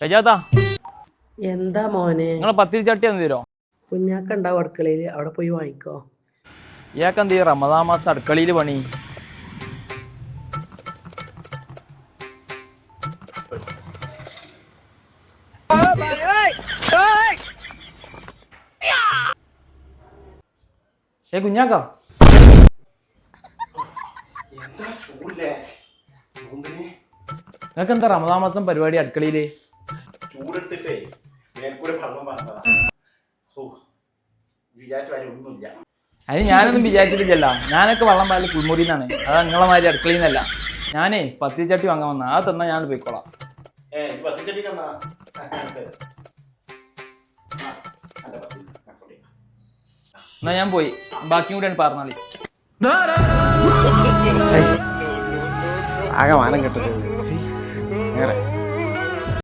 ഷജാത്താ എന്താ മോനെ നിങ്ങളെ പത്തിരി ചട്ടി ഒന്ന് തരുമോ? കുഞ്ഞാക്ക ഉണ്ടാവും അടുക്കളയില്, അവിടെ പോയി വാങ്ങിക്കോ. ഇയാൾക്ക് എന്ത് ചെയ്യും റമദാൻ മാസം അടുക്കളയിൽ പണി? കുഞ്ഞാക്ക നിങ്ങൾക്ക് എന്താ റമദാൻ മാസം പരിപാടി അടുക്കളയില്? ചൂടെടുത്തിട്ടേ മേൽക്കൂടെ ഭർമ്മം പറഞ്ഞതാ. വിചാരിച്ച കാര്യം ഒന്നുമില്ല. അതിന് ഞാനൊന്നും വിചാരിച്ചിട്ടില്ല. ഞാനൊക്കെ വെള്ളം പാലിൽ കുൾമുറിന്നാണ്. അതാ നിങ്ങളെ മാതിരി അടുക്കളയിൽ നിന്നല്ല. ഞാനേ പത്തിരി ചട്ടി വാങ്ങാൻ വന്ന അത് തന്നാൽ ഞാൻ പോയിക്കോളാം. എന്നാ ഞാൻ പോയി, ബാക്കിയും കൂടെയാണ് പറഞ്ഞാല്. ആകെ മാനം കെട്ടത്.